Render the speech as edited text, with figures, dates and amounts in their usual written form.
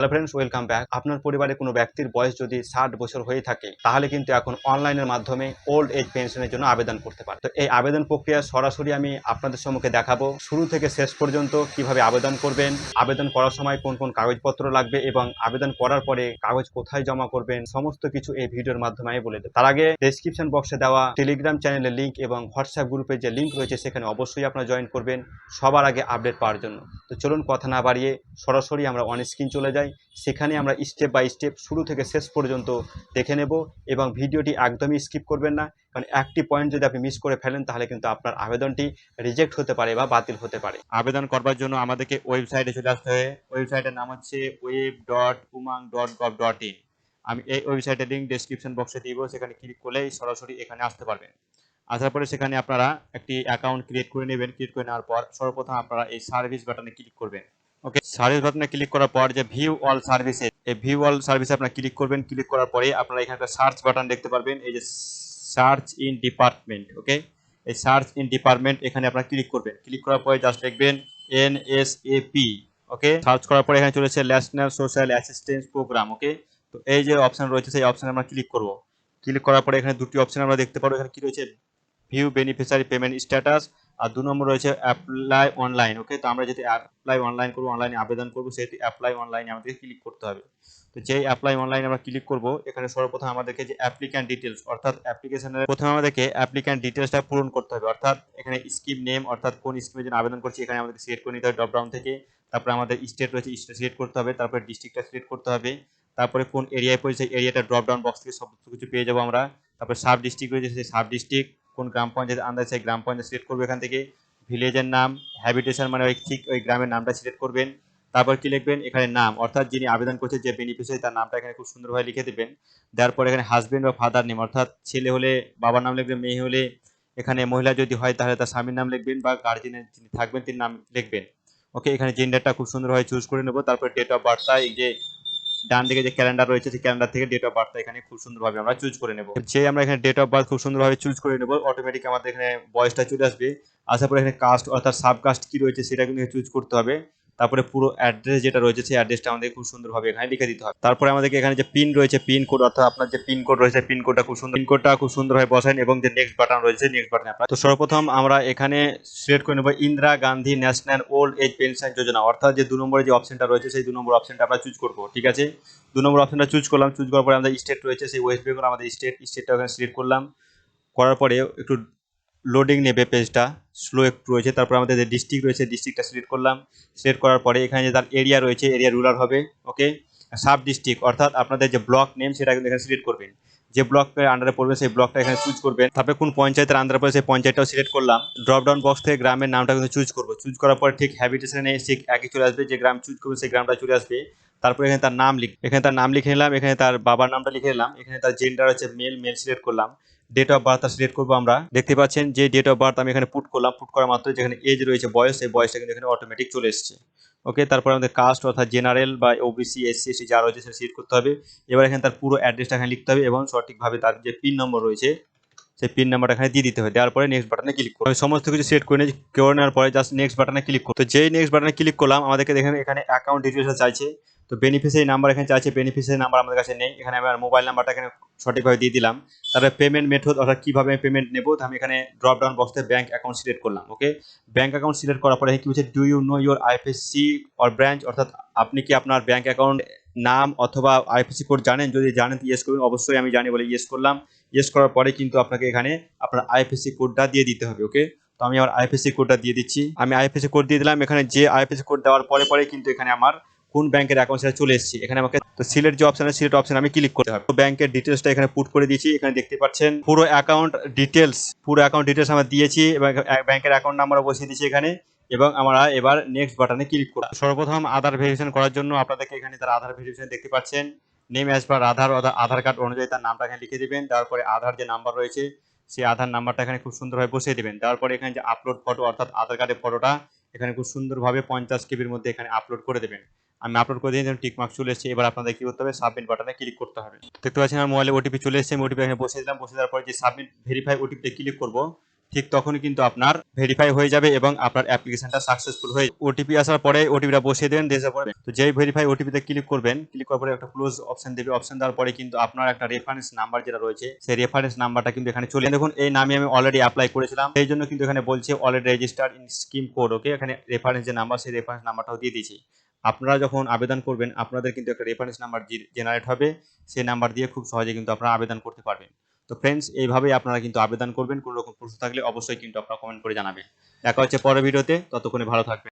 Hello friends, welcome back. আপনার পরিবারে কোনো ব্যক্তির বয়স যদি 60 বছর হয়ে থাকে তাহলে কিন্তু এখন অনলাইনের মাধ্যমে ওল্ড এজ পেনশনের জন্য আবেদন করতে পারে। তো এই আবেদন প্রক্রিয়া সরাসরি আমি আপনাদের সম্মুখে দেখাবো, শুরু থেকে শেষ পর্যন্ত কিভাবে আবেদন করবেন, আবেদন করার সময় কোন কোন কাগজপত্র লাগবে এবং আবেদন করার পরে কাগজ কোথায় জমা করবেন, সমস্ত কিছু এই ভিডিওর মাধ্যমে আমি বলে দেব। তার আগে ডেসক্রিপশন বক্সে দেওয়া টেলিগ্রাম চ্যানেলের লিঙ্ক এবং হোয়াটসঅ্যাপ গ্রুপের যে লিঙ্ক রয়েছে সেখানে অবশ্যই আপনারা জয়েন করবেন সবার আগে আপডেট পাওয়ার জন্য। তো চলুন কথা না বাড়িয়ে সরাসরি আমরা অন স্ক্রিন চলে যাই। সেখানে আমরা স্টেপ বাই স্টেপ শুরু থেকে শেষ পর্যন্ত দেখে নেব এবং ভিডিওটি একদমই স্কিপ করবেন না, কারণ একটি পয়েন্ট যদি আপনি মিস করে ফেলেন তাহলে কিন্তু আপনার আবেদনটি রিজেক্ট হতে পারে বা বাতিল হতে পারে। আবেদন করবার জন্য আমাদেরকে ওয়েবসাইটে চলে আসতে হবে। ওয়েবসাইটের নাম হচ্ছে web.umang.gov.in। আমি এই ওয়েবসাইটের লিঙ্ক ডেসক্রিপশন বক্সে দিব, সেখানে ক্লিক করলেই সরাসরি এখানে আসতে পারবেন। আসার পরে সেখানে আপনারা একটি অ্যাকাউন্ট ক্রিয়েট করে নেবেন। ক্রিয়েট করে নেওয়ার পর সর্বপ্রথম আপনারা এই সার্ভিস বাটনে ক্লিক করবেন। ওকে, সার্ভিস বাটনে ক্লিক করার পর যে ভিউ অল সার্ভিসেস, এই ভিউ অল সার্ভিসে আপনারা ক্লিক করবেন। ক্লিক করার পরে আপনারা এখানে একটা সার্চ বাটন দেখতে পারবেন, এই যে সার্চ ইন ডিপার্টমেন্ট। ওকে, এই সার্চ ইন ডিপার্টমেন্ট এখানে আপনারা ক্লিক করবেন। ক্লিক করার পরে জাস্ট লিখবেন এনএসএপি। ওকে, সার্চ করার পরে এখানে চলেছে ন্যাশনাল সোশ্যাল অ্যাসিস্ট্যান্স প্রোগ্রাম। ওকে, তো এই যে অপশন রয়েছে সেই অপশনে আমরা ক্লিক করব। ক্লিক করার পরে এখানে দুটি অপশন আমরা দেখতে পারবো। এখানে কি রয়েছে, ভিউ বেনিফিশিয়ারি পেমেন্ট স্ট্যাটাস, আর 2 নম্বর রয়েছে অ্যাপ্লাই অনলাইন। ওকে, তো আমরা যদি অ্যাপ্লাই অনলাইন করব, অনলাইনে আবেদন করব, সেটি অ্যাপ্লাই অনলাইনে আমাদেরকে ক্লিক করতে হবে। তো যেই অ্যাপ্লাই অনলাইনে আমরা ক্লিক করব, এখানে সর্বপ্রথম আমাদেরকে যে অ্যাপ্লিক্যান্ট ডিটেলস অর্থাৎ অ্যাপ্লিকেশনের প্রথমে আমাদেরকে অ্যাপ্লিক্যান্ট ডিটেলসটা পূরণ করতে হবে, অর্থাৎ এখানে স্কিম নেম অর্থাৎ কোন স্কিমের জন্য আবেদন করছি এখানে আমাদের সিলেক্ট করে নিতে হবে ড্রপ ডাউন থেকে। তারপরে আমাদের স্টেট রয়েছে, স্টেট সিলেক্ট করতে হবে। তারপরে ডিস্ট্রিক্টটা সিলেক্ট করতে হবে। তারপরে কোন এরিয়ায় পড়েছে এরিয়াটা ড্রপ ডাউন বক্স থেকে সব কিছু পেয়ে যাবো আমরা। তারপরে সাব ডিস্ট্রিক্ট রয়েছে, সেই সাব ডিস্ট্রিক্ট, কোন গ্রাম পঞ্চায়েত আন্দাজ সেই গ্রাম পঞ্চায়েত সিলেক্ট করবে এখান থেকে। ভিলেজের নাম, হ্যাবিটেশন মানে ওই ঠিক ওই গ্রামের নামটা সিলেক্ট করবেন। তারপর কি লিখবেন, এখানে নাম অর্থাৎ যিনি আবেদন করছে যে বেনিফিশিয়ারি তার নামটা এখানে খুব সুন্দরভাবে লিখে দেবেন। দেওয়ার পর এখানে হাজবেন্ড বা ফাদার নেম অর্থাৎ ছেলে হলে বাবার নাম লিখবেন, মেয়ে হলে এখানে মহিলা যদি হয় তাহলে তার স্বামীর নাম লিখবেন বা গার্জিয়ানের যিনি থাকবেন তিনি নাম লিখবেন। ওকে, এখানে জেন্ডারটা খুব সুন্দরভাবে চুজ করে নেব। তারপর ডেট অফ বার্থটা এই যে ডান দিকে যে ক্যালেন্ডার রয়েছে সেই ক্যালেন্ডার থেকে ডেট অফ বার্থটা এখানে খুব সুন্দরভাবে আমরা চুজ করে নেব। যে আমরা এখানে ডেট অফ বার্থ খুব সুন্দরভাবে চুজ করে নেব, অটোমেটিক আমাদের এখানে বয়সটা চলে আসবে। আসার পরে এখানে কাস্ট অর্থাৎ সাব কাস্ট কি রয়েছে সেটা কিন্তু চুজ করতে হবে। তারপরে পুরো অ্যাড্রেস যেটা রয়েছে সেই অ্যাড্রেসটা আমাদের খুব সুন্দরভাবে এখানে লিখে দিতে হবে। তারপরে আমাদেরকে এখানে যে পিন রয়েছে, পিন কোড অর্থাৎ আপনার যে পিন কোড রয়েছে পিন কোডটা খুব সুন্দরভাবে বসান এবং যে নেক্সট বাটন রয়েছে নেক্সট বাটনে আপনারা। তো সর্বপ্রথম আমরা এখানে সিলেক্ট করে নেব Indira Gandhi national old age pension Yojana, অর্থাৎ যে 2 নম্বরে যে অপশনটা রয়েছে সেই 2 নম্বর অপশনটা আমরা চুজ করব। ঠিক আছে, 2 নম্বর অপশনটা চুজ করলাম। চুজ করার পরে আমাদের স্টেট রয়েছে সেই ওয়েস্ট বেঙ্গল, আমাদের স্টেটটা ওখানে সিলেক্ট করলাম। করার পরে একটু লোডিং নেবে, পেজটা স্লো একটু রয়েছে। তারপর আমাদের যে ডিস্ট্রিক্ট রয়েছে ডিস্ট্রিক্টটা সিলেক্ট করলাম। সিলেক্ট করার পরে এখানে যে তার এরিয়া রয়েছে এরিয়া রুরাল হবে। ওকে, সাব ডিস্ট্রিক্ট অর্থাৎ আপনাদের যে ব্লক নেম সেটা কিন্তু এখানে সিলেক্ট করবেন, যে ব্লকের আন্ডারে পড়বে সেই ব্লকটা এখানে চুজ করবেন। তারপরে কোন পঞ্চায়েতের আন্ডারে পড়বে সেই পঞ্চায়েতটাও সিলেক্ট করলাম। ড্রপ ডাউন বক্স থেকে গ্রামের নামটা কিন্তু চুজ করবো। চুজ করার পরে ঠিক হ্যাবিটেশনে ঠিক একই চলে আসবে, যে গ্রাম চুজ করবে সেই গ্রামটা চলে আসবে। তারপরে এখানে তার নাম এখানে তার নাম লিখে নিলাম, এখানে তার বাবার নামটা লিখে নিলাম, এখানে তার জেন্ডার আছে মেল, মেল সিলেক্ট করলাম। ডেট অফ বার্থ সিলেক্ট করবো আমরা। দেখতে পাচ্ছেন যে ডেট অফ বার্থ আমি এখানে পুট করলাম। পুট করা মাত্র যেখানে এজ রয়েছে বয়স, এই বয়সটা কিন্তু এখানে অটোমেটিক চলে এসেছে। ওকে, তারপর আমাদের কাস্ট অর্থাৎ জেনারেল বা ওবিসি এসসি এসটি যা রয়েছে সেটা সিলেক্ট করতে হবে। এবার এখানে তার পুরো অ্যাড্রেসটা এখানে লিখতে হবে এবং সঠিকভাবে তার যে পিন নম্বর রয়েছে সেই পিন নাম্বারটা এখানে দিয়ে দিতে হবে। দেওয়ার পরে নেক্সট বাটনে ক্লিক করব। আমি সমস্ত কিছু সিলেক্ট করে নিয়েছি, করে নেওয়ার পরে জাস্ট নেক্সট বাটনে ক্লিক করব। তো যেই নেক্সট বাটনে ক্লিক করলাম আমাদেরকে দেখেন এখানে অ্যাকাউন্ট ডিটেলসটা চাইছে। তো বেনিফিশিয়ারি নাম্বার এখানে চাইছে, বেনিফিশিয়ারি নাম্বার আমাদের কাছে নেই। এখানে আমার মোবাইল নাম্বারটা এখানে সঠিকভাবে দিয়ে দিলাম। তারপরে পেমেন্ট মেথড অর্থাৎ কিভাবে আমি পেমেন্ট নেব, আমি এখানে ড্রপ ডাউন বক্সে ব্যাংক অ্যাকাউন্ট সিলেক্ট করলাম। ওকে, ব্যাংক অ্যাকাউন্ট সিলেক্ট করার পরে কি হচ্ছে, do you know your IFSC or branch, অর্থাৎ আপনি কি আপনার ব্যাংক অ্যাকাউন্ট নাম অথবা আইএফএসসি কোড জানেন, যদি জানেন তো ইয়েস করবেন। অবশ্যই আমি জানি বলে ইয়েস করলাম। ইয়েস করার পরে কিন্তু আপনাকে এখানে আপনার আইএফএসসি কোডটা দিয়ে দিতে হবে। ওকে, তো আমি আমার আইএফএসসি কোডটা দিয়ে দিচ্ছি। আমি আইএফএসসি কোড দিয়ে দিলাম। এখানে যে আইএফএসসি কোড দেওয়ার পরে পরে কিন্তু এখানে আমার কোন ব্যাংকের অ্যাকাউন্ট সেটা চলে এসেছে। এখানে আমাকে তো সিলেক্ট যে অপশন আছে সিলেক্ট অপশন আমি ক্লিক করতে হবে। তো ব্যাংকের ডিটেলসটা এখানে পুট করে দিয়েছি। এখানে দেখতে পাচ্ছেন পুরো অ্যাকাউন্ট ডিটেলস আমরা দিয়েছি এবং ব্যাংকের অ্যাকাউন্ট নাম্বারও বসিয়ে দিয়েছি এখানে। এবং আমরা এবার নেক্সট বাটনে ক্লিক করব। সর্বপ্রথম আধার ভেরিফিকেশন করার জন্য আপনাদেরকে এখানে তার আধার ভেরিফিকেশন দেখতে পাচ্ছেন। নেম অ্যাজ পার আধার কার্ড অনুযায়ী তার নামটা এখানে লিখে দেবেন। তারপরে আধার যে নাম্বার রয়েছে সেই আধার নাম্বারটা এখানে খুব সুন্দরভাবে বসিয়ে দেবেন। তারপরে এখানে যে আপলোড ফটো অর্থাৎ আধার কার্ডের ফটোটা এখানে খুব সুন্দরভাবে 50 কেবির মধ্যে এখানে আপলোড করে দেবেন। আমি আপলোড করে দিয়ে টিক মার্ক চলে এসেছে। এবার আপনাদের কি করতে হবে, সাবমিট বাটনে ক্লিক করতে হবে। দেখতে পাচ্ছেন আমার মোবাইলে ওটিপি চলে এসেছে। আমি ওটিপি এখানে বসিয়ে দিলাম। বসিয়ে দেওয়ার পরে যে সাবমিট ভেরিফাই ওটিপিতে ক্লিক করব। ঠিক তখনই কিন্তু আপনার ভেরিফাই হয়ে যাবে এবং আপনার অ্যাপ্লিকেশনটা সাকসেসফুল হয়ে ওটিপি আসার পরে ওটিপিটা বসিয়ে দেবেন, দেওয়ার পরে তো যেই ভেরিফাই ওটিপিতে ক্লিক করবেন, ক্লিক করার পরে একটা ক্লোজ অপশন দেবে, অপশন দেওয়ার পরে কিন্তু আপনার একটা রেফারেন্স নাম্বার যেটা রয়েছে সেই রেফারেন্স নাম্বারটা কিন্তু এখানে চলে দেখুন। এই নামে আমি অলরেডি অ্যাপ্লাই করেছিলাম, সেই জন্য কিন্তু এখানে বলছে already registered in scheme code. Okay, এখানে রেফারেন্স যে নাম্বার সেই রেফারেন্স নাম্বারটাও দিয়ে দিয়েছি। আপনারা যখন আবেদন করবেন আপনাদের কিন্তু একটা রেফারেন্স নাম্বার জেনারেট হবে, সেই নাম্বার দিয়ে খুব সহজে কিন্তু আপনারা আবেদন করতে পারবেন। তো ফ্রেন্ডস, এইভাবেই আপনারা কিন্তু আবেদন করবেন। কোনো রকম প্রশ্ন থাকলে অবশ্যই কিন্তু আপনারা কমেন্ট করে জানাবেন। দেখা হচ্ছে পরের ভিডিওতে, ততক্ষণে ভালো থাকবেন।